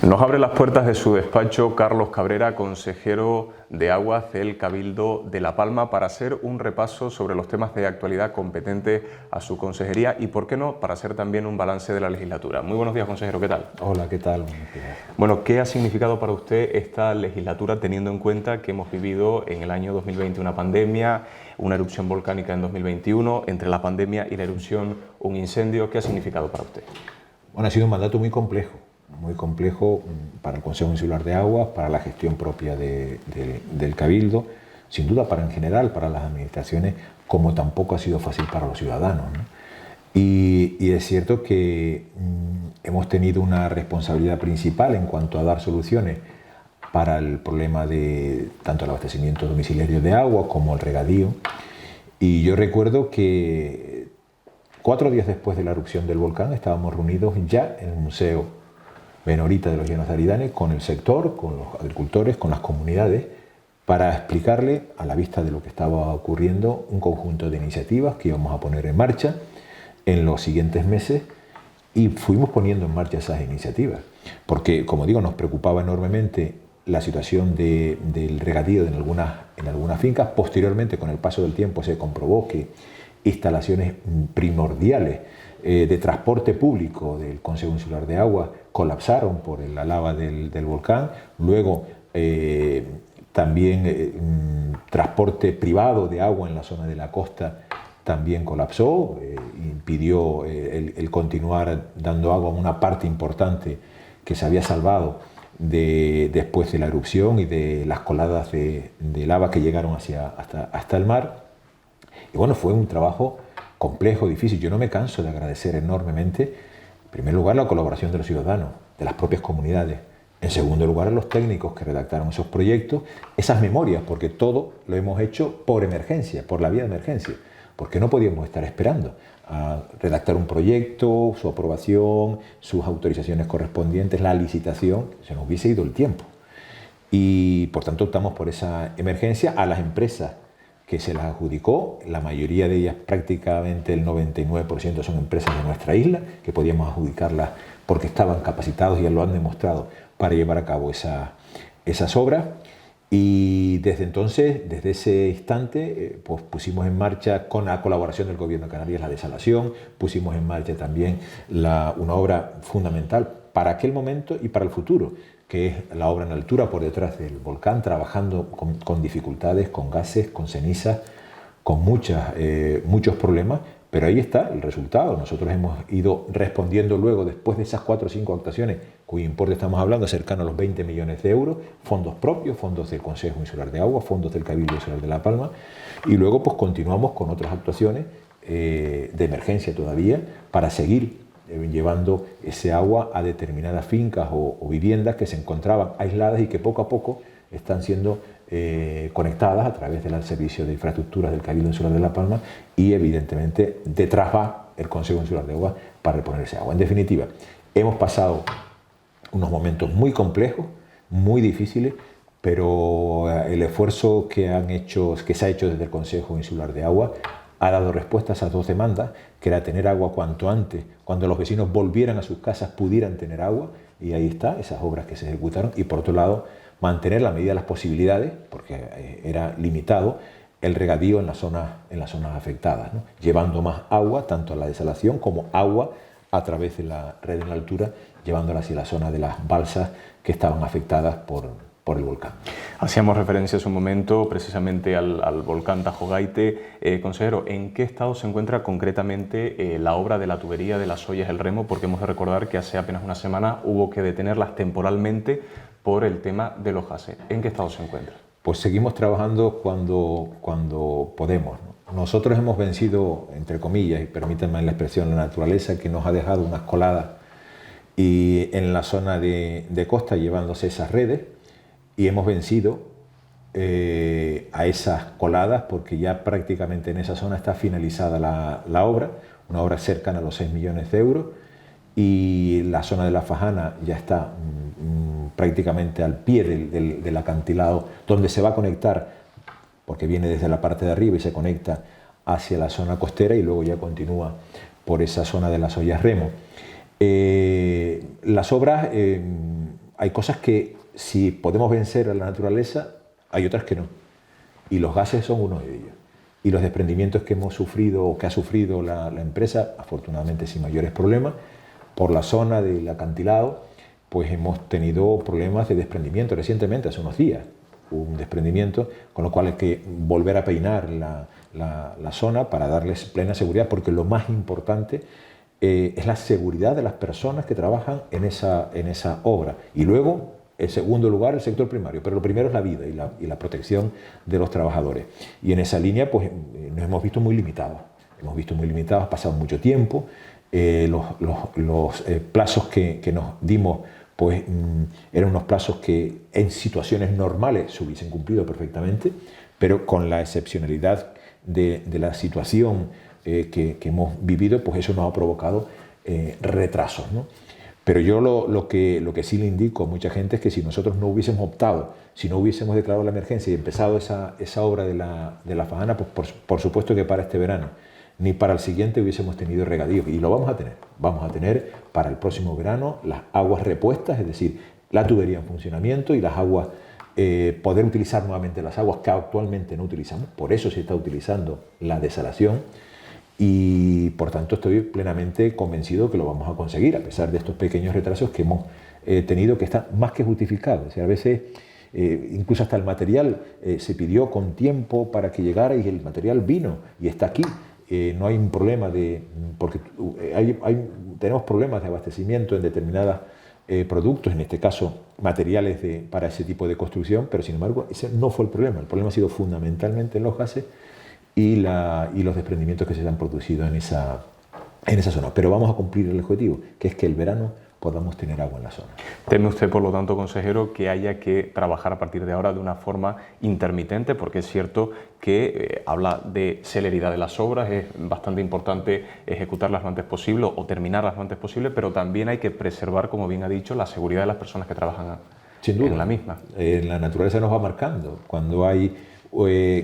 Nos abre las puertas de su despacho Carlos Cabrera, consejero de Aguas del Cabildo de La Palma, para hacer un repaso sobre los temas de actualidad competentes a su consejería y, por qué no, para hacer también un balance de la legislatura. Muy buenos días, consejero, ¿qué tal? Hola, ¿qué tal? Buenos días. Bueno, ¿qué ha significado para usted esta legislatura, teniendo en cuenta que hemos vivido en el año 2020 una pandemia, una erupción volcánica en 2021, entre la pandemia y la erupción un incendio? ¿Qué ha significado para usted? Bueno, ha sido un mandato muy complejo para el Consejo Insular de Aguas, para la gestión propia del Cabildo, sin duda para en general, para las administraciones, como tampoco ha sido fácil para los ciudadanos, ¿no? Y es cierto que hemos tenido una responsabilidad principal en cuanto a dar soluciones para el problema de tanto el abastecimiento domiciliario de agua como el regadío. Y yo recuerdo que 4 días después de la erupción del volcán estábamos reunidos ya en el Museo Benorita de los Llanos de Aridane con el sector, con los agricultores, con las comunidades, para explicarle, a la vista de lo que estaba ocurriendo, un conjunto de iniciativas que íbamos a poner en marcha en los siguientes meses, y fuimos poniendo en marcha esas iniciativas, porque, como digo, nos preocupaba enormemente la situación del regadío en algunas fincas. Posteriormente, con el paso del tiempo, se comprobó que instalaciones primordiales de transporte público del Consejo Insular de Agua colapsaron por la lava del volcán. Luego también transporte privado de agua en la zona de la costa también colapsó, impidió el continuar dando agua a una parte importante que se había salvado después de la erupción y de las coladas de lava que llegaron hasta el mar. Y bueno, fue un trabajo complejo, difícil. Yo no me canso de agradecer enormemente, en primer lugar, la colaboración de los ciudadanos, de las propias comunidades. En segundo lugar, a los técnicos que redactaron esos proyectos, esas memorias, porque todo lo hemos hecho por emergencia, por la vía de emergencia, porque no podíamos estar esperando a redactar un proyecto, su aprobación, sus autorizaciones correspondientes, la licitación. Se nos hubiese ido el tiempo. Y por tanto optamos por esa emergencia. A las empresas que se las adjudicó, la mayoría de ellas, prácticamente el 99%, son empresas de nuestra isla, que podíamos adjudicarlas porque estaban capacitados y ya lo han demostrado para llevar a cabo esas obras. Y desde entonces, desde ese instante, pues pusimos en marcha, con la colaboración del Gobierno de Canarias, la desalación. Pusimos en marcha también una obra fundamental para aquel momento y para el futuro, que es la obra en altura por detrás del volcán, trabajando con dificultades, con gases, con cenizas, con muchos problemas, pero ahí está el resultado. Nosotros hemos ido respondiendo luego, después de esas 4 o 5 actuaciones, cuyo importe estamos hablando, cercano a los 20 millones de euros, fondos propios, fondos del Consejo Insular de Agua, fondos del Cabildo Insular de La Palma, y luego pues continuamos con otras actuaciones de emergencia todavía, para seguir llevando ese agua a determinadas fincas o viviendas que se encontraban aisladas y que poco a poco están siendo conectadas a través del servicio de infraestructuras del Cabildo Insular de La Palma, y evidentemente detrás va el Consejo Insular de Agua para reponer ese agua. En definitiva, hemos pasado unos momentos muy complejos, muy difíciles, pero el esfuerzo que se ha hecho desde el Consejo Insular de Agua ha dado respuesta a esas 2 demandas, que era tener agua cuanto antes, cuando los vecinos volvieran a sus casas pudieran tener agua, y ahí está, esas obras que se ejecutaron. Y por otro lado, mantener, la medida de las posibilidades, porque era limitado, el regadío en las zonas afectadas, ¿no? Llevando más agua, tanto a la desalación como agua a través de la red en altura, llevándola hacia la zona de las balsas que estaban afectadas por el volcán. Hacíamos referencia hace un momento precisamente al volcán Tajo Gaite. Consejero, ¿en qué estado se encuentra concretamente la obra de la tubería de las Ollas El Remo? Porque hemos de recordar que hace apenas una semana hubo que detenerlas temporalmente por el tema de los gases. ¿En qué estado se encuentra? Pues seguimos trabajando cuando podemos, ¿no? Nosotros hemos vencido, entre comillas, y permítanme la expresión, la naturaleza, que nos ha dejado unas coladas y en la zona de costa llevándose esas redes, y hemos vencido a esas coladas, porque ya prácticamente en esa zona está finalizada la obra, una obra cercana a los 6 millones de euros, y la zona de la Fajana ya está prácticamente al pie del acantilado, donde se va a conectar, porque viene desde la parte de arriba y se conecta hacia la zona costera y luego ya continúa por esa zona de las Ollas Remo. Las obras hay cosas que si podemos vencer a la naturaleza, hay otras que no. Y los gases son uno de ellos. Y los desprendimientos que hemos sufrido o que ha sufrido la empresa, afortunadamente sin mayores problemas, por la zona del acantilado, pues hemos tenido problemas de desprendimiento recientemente, hace unos días. Hubo un desprendimiento, con lo cual hay que volver a peinar la zona para darles plena seguridad, porque lo más importante es la seguridad de las personas que trabajan en esa obra. Y luego, en segundo lugar, el sector primario, pero lo primero es la vida y la protección de los trabajadores. Y en esa línea pues nos hemos visto muy limitados. Ha pasado mucho tiempo, los plazos que nos dimos pues eran unos plazos que en situaciones normales se hubiesen cumplido perfectamente, pero con la excepcionalidad de la situación que hemos vivido, pues eso nos ha provocado retrasos, ¿no? Pero yo lo que sí le indico a mucha gente es que si nosotros no hubiésemos optado, si no hubiésemos declarado la emergencia y empezado esa obra de la fajana, pues por supuesto que para este verano ni para el siguiente hubiésemos tenido regadíos, y lo vamos a tener. Vamos a tener para el próximo verano las aguas repuestas, es decir, la tubería en funcionamiento y las aguas, poder utilizar nuevamente las aguas que actualmente no utilizamos. Por eso se está utilizando la desalación. Y por tanto estoy plenamente convencido que lo vamos a conseguir, a pesar de estos pequeños retrasos que hemos tenido, que están más que justificados. O sea, a veces incluso hasta el material se pidió con tiempo para que llegara, y el material vino y está aquí. No hay un problema porque tenemos problemas de abastecimiento en determinados productos, en este caso materiales para ese tipo de construcción, pero sin embargo ese no fue el problema. El problema ha sido fundamentalmente en los gases y los desprendimientos que se han producido en esa zona. Pero vamos a cumplir el objetivo, que es que el verano podamos tener agua en la zona. ¿Teme usted, por lo tanto, consejero, que haya que trabajar a partir de ahora de una forma intermitente? Porque es cierto que habla de celeridad de las obras, es bastante importante ejecutarlas lo antes posible o terminarlas lo antes posible, pero también hay que preservar, como bien ha dicho, la seguridad de las personas que trabajan en la misma. La naturaleza nos va marcando. Cuando hay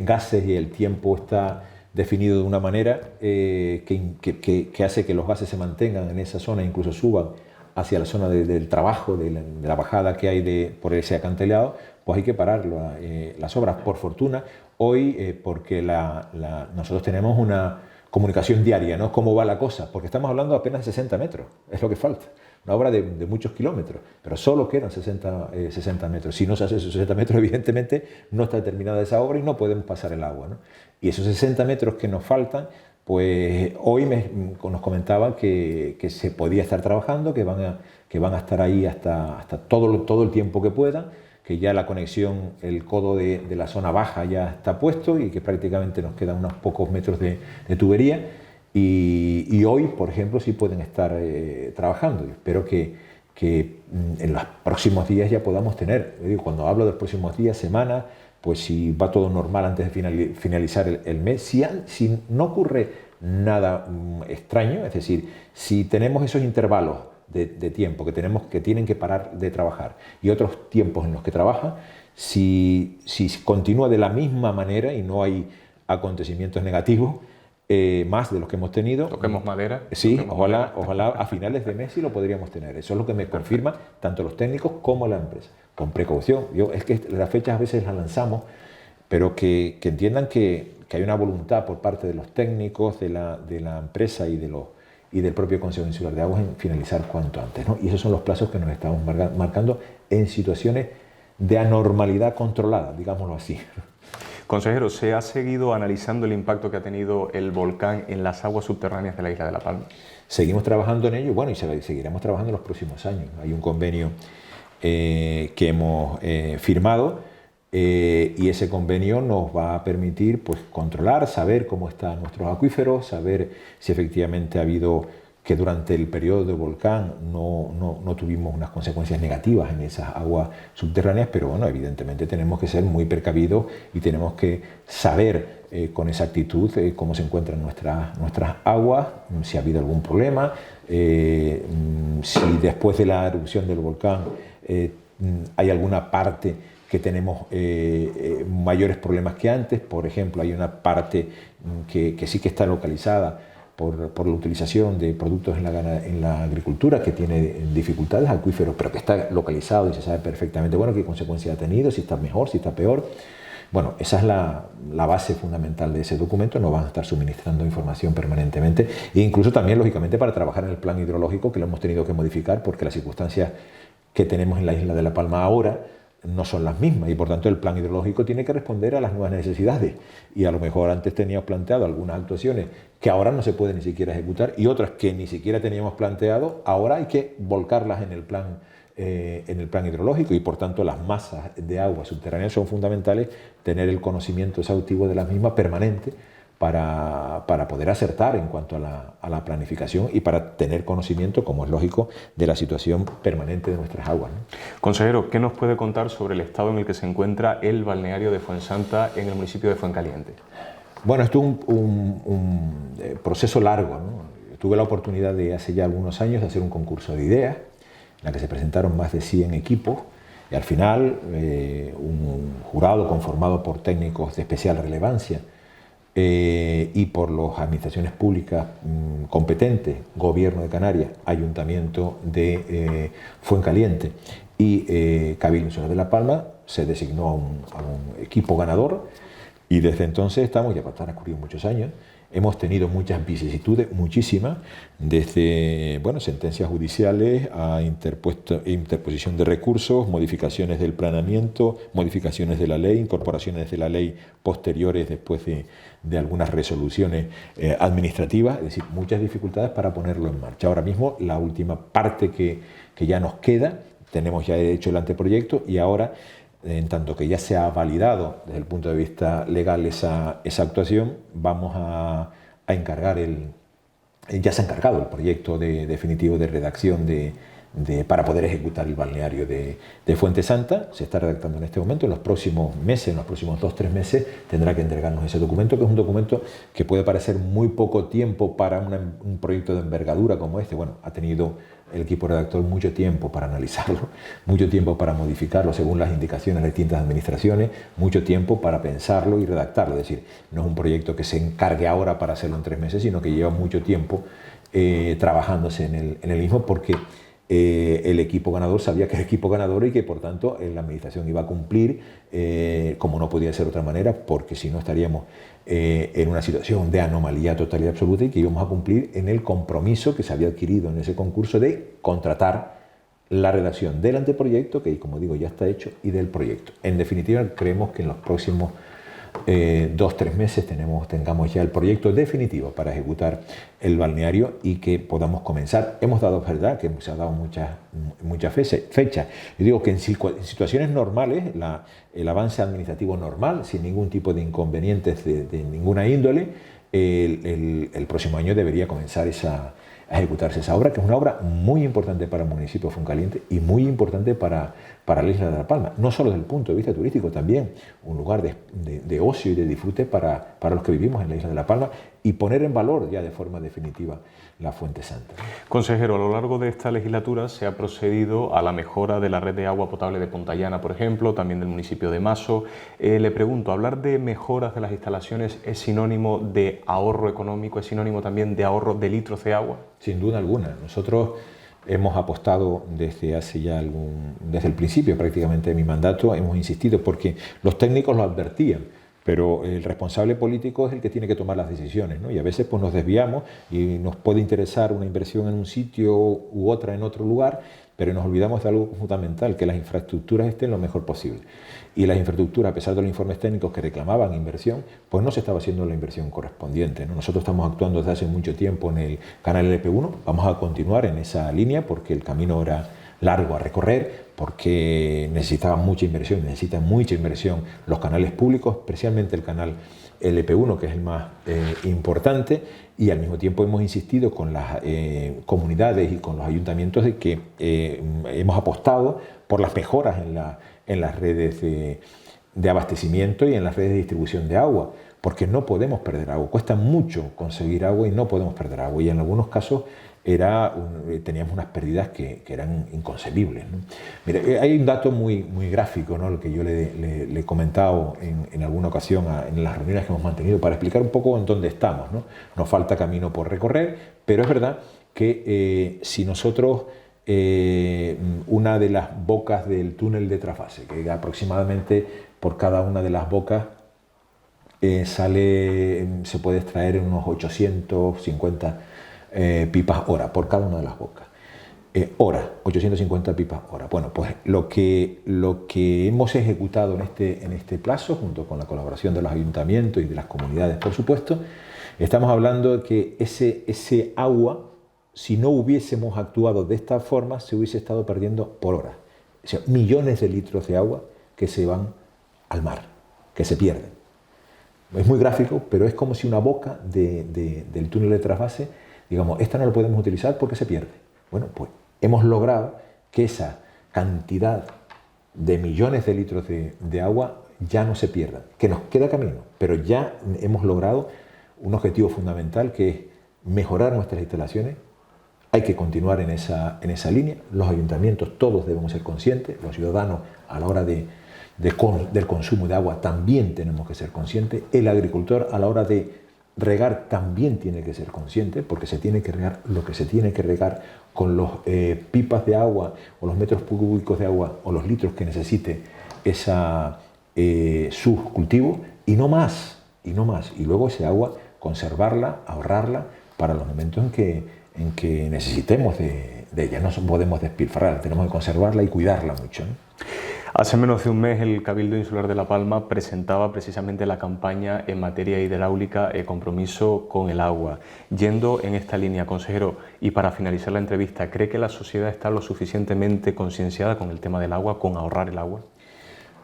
gases y el tiempo está definido de una manera que hace que los gases se mantengan en esa zona, incluso suban hacia la zona del trabajo, de la bajada que hay por ese acantilado, pues hay que parar las obras. Por fortuna, hoy, porque nosotros tenemos una comunicación diaria, ¿no? ¿Cómo va la cosa? Porque estamos hablando apenas de 60 metros, es lo que falta. Una obra de muchos kilómetros, pero solo quedan 60 metros. Si no se hace esos 60 metros, evidentemente no está terminada esa obra y no podemos pasar el agua, ¿no? Y esos 60 metros que nos faltan, pues hoy nos comentaban que se podía estar trabajando, que van a estar ahí hasta todo el tiempo que puedan, que ya la conexión, el codo de la zona baja ya está puesto y que prácticamente nos quedan unos pocos metros de tubería. Y hoy, por ejemplo, sí pueden estar trabajando. Yo espero que en los próximos días ya podamos tener, cuando hablo de los próximos días, semanas, pues si va todo normal antes de finalizar el mes, si no ocurre nada extraño, es decir, si tenemos esos intervalos de tiempo que tienen que parar de trabajar y otros tiempos en los que trabajan, si continúa de la misma manera y no hay acontecimientos negativos, más de los que hemos tenido. Toquemos madera. Sí, ojalá a finales de mes sí lo podríamos tener. Eso es lo que me confirma tanto los técnicos como la empresa. Con precaución. Es que las fechas a veces las lanzamos, pero que entiendan que hay una voluntad por parte de los técnicos, de la empresa y del propio Consejo Insular de Aguas en finalizar cuanto antes, ¿no? Y esos son los plazos que nos estamos marcando en situaciones de anormalidad controlada, digámoslo así. Consejero, ¿se ha seguido analizando el impacto que ha tenido el volcán en las aguas subterráneas de la isla de La Palma? Seguimos trabajando en ello, bueno, y seguiremos trabajando en los próximos años. Hay un convenio que hemos firmado y ese convenio nos va a permitir pues, controlar, saber cómo están nuestros acuíferos, saber si efectivamente ha habido que durante el periodo del volcán no tuvimos unas consecuencias negativas en esas aguas subterráneas, pero bueno, evidentemente tenemos que ser muy precavidos y tenemos que saber con exactitud cómo se encuentran nuestras aguas, si ha habido algún problema, si después de la erupción del volcán hay alguna parte que tenemos mayores problemas que antes. Por ejemplo, hay una parte que sí que está localizada por la utilización de productos en la agricultura, que tiene dificultades acuíferos, pero que está localizado y se sabe perfectamente, bueno, qué consecuencias ha tenido, si está mejor, si está peor. Bueno, esa es la base fundamental de ese documento. Nos van a estar suministrando información permanentemente e incluso también, lógicamente, para trabajar en el plan hidrológico, que lo hemos tenido que modificar porque las circunstancias que tenemos en la isla de La Palma ahora no son las mismas y por tanto el plan hidrológico tiene que responder a las nuevas necesidades y a lo mejor antes teníamos planteado algunas actuaciones que ahora no se pueden ni siquiera ejecutar y otras que ni siquiera teníamos planteado, ahora hay que volcarlas en el plan hidrológico y por tanto las masas de agua subterráneas son fundamentales, tener el conocimiento exhaustivo de las mismas permanente para poder acertar en cuanto a la planificación y para tener conocimiento, como es lógico, de la situación permanente de nuestras aguas, ¿no? Consejero, ¿qué nos puede contar sobre el estado en el que se encuentra el balneario de Fuensanta en el municipio de Fuencaliente? Bueno, esto es un proceso largo, ¿no? Tuve la oportunidad de hace ya algunos años de hacer un concurso de ideas en la que se presentaron más de 100 equipos y al final un jurado conformado por técnicos de especial relevancia y por las administraciones públicas competentes, Gobierno de Canarias, Ayuntamiento de Fuencaliente y Cabildo Insular de La Palma, se designó a un equipo ganador y desde entonces estamos, ya para transcurrido muchos años, hemos tenido muchas vicisitudes, muchísimas, desde sentencias judiciales a interposición de recursos, modificaciones del planeamiento, modificaciones de la ley, incorporaciones de la ley posteriores después de algunas resoluciones administrativas, es decir, muchas dificultades para ponerlo en marcha. Ahora mismo la última parte que ya nos queda, tenemos ya hecho el anteproyecto y ahora, en tanto que ya se ha validado desde el punto de vista legal esa actuación, vamos a encargar ya se ha encargado el proyecto definitivo de redacción para poder ejecutar el balneario de Fuentesanta. Se está redactando en este momento. En los próximos meses, en los próximos 2 o 3 meses, tendrá que entregarnos ese documento, que es un documento que puede parecer muy poco tiempo para un proyecto de envergadura como este. Bueno, ha tenido el equipo redactor mucho tiempo para analizarlo, mucho tiempo para modificarlo según las indicaciones de distintas administraciones, mucho tiempo para pensarlo y redactarlo. Es decir, no es un proyecto que se encargue ahora para hacerlo en 3 meses, sino que lleva mucho tiempo trabajándose en el mismo, porque el equipo ganador sabía que era equipo ganador y que por tanto la administración iba a cumplir como no podía ser de otra manera, porque si no estaríamos en una situación de anomalía total y absoluta, y que íbamos a cumplir en el compromiso que se había adquirido en ese concurso de contratar la redacción del anteproyecto, que como digo ya está hecho, y del proyecto. En definitiva, creemos que en los próximos 2 o 3 meses tengamos ya el proyecto definitivo para ejecutar el balneario y que podamos comenzar. Hemos dado, verdad, que se ha dado muchas fechas. Yo digo que en situaciones normales, el avance administrativo normal, sin ningún tipo de inconvenientes de ninguna índole, el próximo año debería comenzar a ejecutarse esa obra, que es una obra muy importante para el municipio de Fuencaliente y muy importante para la isla de La Palma, no solo desde el punto de vista turístico, también un lugar de ocio y de disfrute para los que vivimos en la isla de La Palma, y poner en valor ya de forma definitiva la Fuentesanta. Consejero, a lo largo de esta legislatura se ha procedido a la mejora de la red de agua potable de Pontallana, por ejemplo, también del municipio de Maso. Le pregunto, ¿hablar de mejoras de las instalaciones es sinónimo de ahorro económico, es sinónimo también de ahorro de litros de agua? Sin duda alguna. Nosotros hemos apostado desde el principio prácticamente de mi mandato, hemos insistido porque los técnicos lo advertían, pero el responsable político es el que tiene que tomar las decisiones, ¿no? Y a veces pues nos desviamos y nos puede interesar una inversión en un sitio u otra en otro lugar, pero nos olvidamos de algo fundamental, que las infraestructuras estén lo mejor posible. Y las infraestructuras, a pesar de los informes técnicos que reclamaban inversión, pues no se estaba haciendo la inversión correspondiente, ¿no? Nosotros estamos actuando desde hace mucho tiempo en el canal LP1, vamos a continuar en esa línea porque el camino era largo a recorrer, porque necesitan mucha inversión los canales públicos, especialmente el canal LP1, que es el más importante, y al mismo tiempo hemos insistido con las comunidades y con los ayuntamientos de que hemos apostado por las mejoras en las redes de abastecimiento y en las redes de distribución de agua, porque no podemos perder agua, cuesta mucho conseguir agua y no podemos perder agua, y en algunos casos teníamos unas pérdidas que eran inconcebibles, ¿no? Mira, hay un dato muy gráfico, ¿no?, el que yo le he comentado en alguna ocasión en las reuniones que hemos mantenido para explicar un poco en dónde estamos, ¿no? Nos falta camino por recorrer, pero es verdad que si nosotros una de las bocas del túnel de trasfase, que aproximadamente por cada una de las bocas se puede extraer unos 850 pipas hora por cada una de las bocas. 850 pipas hora. Bueno, pues lo que hemos ejecutado en este plazo, junto con la colaboración de los ayuntamientos y de las comunidades, por supuesto, estamos hablando de que ese agua, si no hubiésemos actuado de esta forma, se hubiese estado perdiendo por hora. O sea, millones de litros de agua que se van al mar, que se pierden. Es muy gráfico, pero es como si una boca del túnel de trasvase, digamos, esta no la podemos utilizar porque se pierde. Bueno, pues hemos logrado que esa cantidad de millones de litros de agua ya no se pierda, que nos queda camino, pero ya hemos logrado un objetivo fundamental, que es mejorar nuestras instalaciones. Hay que continuar en esa línea. Los ayuntamientos todos debemos ser conscientes, los ciudadanos a la hora del consumo de agua también tenemos que ser conscientes, el agricultor a la hora de regar también tiene que ser consciente, porque se tiene que regar lo que se tiene que regar con los pipas de agua o los metros cúbicos de agua o los litros que necesite sus cultivos, y no más. Y luego ese agua conservarla, ahorrarla para los momentos en que necesitemos de ella. No podemos despilfarrar, tenemos que conservarla y cuidarla mucho, ¿no? Hace menos de un mes el Cabildo Insular de La Palma presentaba precisamente la campaña en materia hidráulica Compromiso con el Agua. Yendo en esta línea, consejero, y para finalizar la entrevista, ¿cree que la sociedad está lo suficientemente concienciada con el tema del agua, con ahorrar el agua?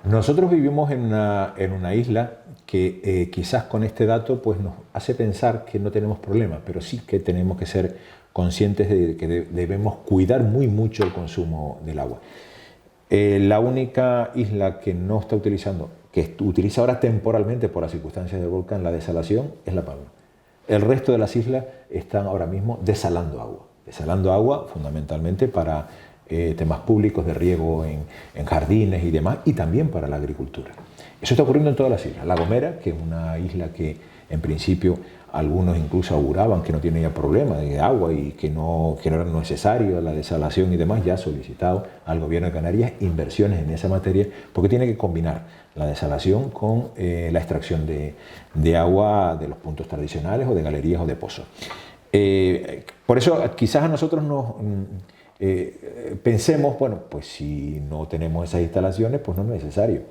Nosotros vivimos en una isla que quizás con este dato pues nos hace pensar que no tenemos problemas, pero sí que tenemos que ser conscientes de que debemos cuidar muy mucho el consumo del agua. La única isla que no está utilizando, que utiliza ahora temporalmente por las circunstancias del volcán, la desalación, es La Palma. El resto de las islas están ahora mismo desalando agua fundamentalmente para temas públicos de riego en jardines y demás, y también para la agricultura. Eso está ocurriendo en todas las islas. La Gomera, que es una isla que en principio algunos incluso auguraban que no tenía problema de agua y que no era necesario la desalación y demás, ya ha solicitado al gobierno de Canarias inversiones en esa materia, porque tiene que combinar la desalación con la extracción de agua de los puntos tradicionales o de galerías o de pozos. Por eso quizás a nosotros pensemos, bueno, pues si no tenemos esas instalaciones, pues no es necesario.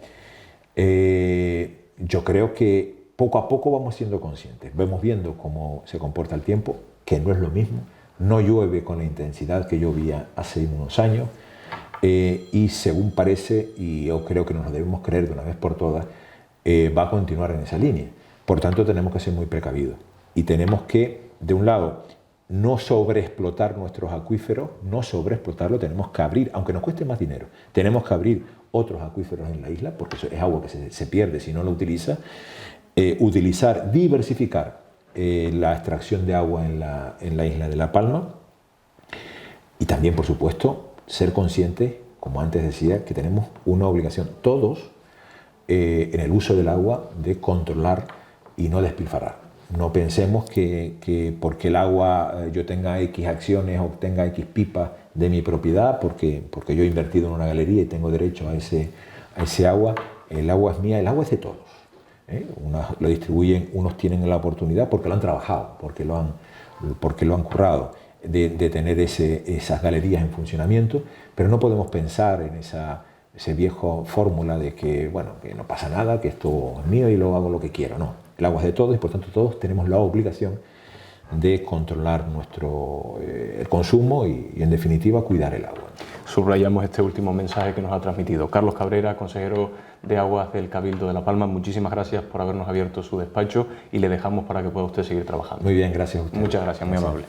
Yo creo que poco a poco vamos siendo conscientes, vamos viendo cómo se comporta el tiempo, que no es lo mismo, no llueve con la intensidad que llovía hace unos años, y según parece, y yo creo que nos lo debemos creer de una vez por todas, va a continuar en esa línea. Por tanto, tenemos que ser muy precavidos y tenemos que, de un lado, no sobreexplotar nuestros acuíferos, no sobreexplotarlo, tenemos que abrir, aunque nos cueste más dinero, tenemos que abrir otros acuíferos en la isla, porque eso es agua que se pierde si no lo utiliza. Diversificar la extracción de agua en la isla de La Palma, y también, por supuesto, ser conscientes, como antes decía, que tenemos una obligación todos en el uso del agua de controlar y no despilfarrar. No pensemos que porque el agua yo tenga X acciones o tenga X pipas de mi propiedad, porque yo he invertido en una galería y tengo derecho a ese agua, el agua es mía, el agua es de todos. Lo distribuyen, unos tienen la oportunidad porque lo han trabajado, porque lo han currado de tener esas galerías en funcionamiento, pero no podemos pensar en esa vieja fórmula de que, bueno, que no pasa nada, que esto es mío y lo hago lo que quiero. No, el agua es de todos y por tanto todos tenemos la obligación de controlar el consumo y en definitiva cuidar el agua. Subrayamos este último mensaje que nos ha transmitido Carlos Cabrera, consejero de Aguas del Cabildo de La Palma. Muchísimas gracias por habernos abierto su despacho y le dejamos para que pueda usted seguir trabajando. Muy bien, gracias a usted. Muchas gracias, muy amable.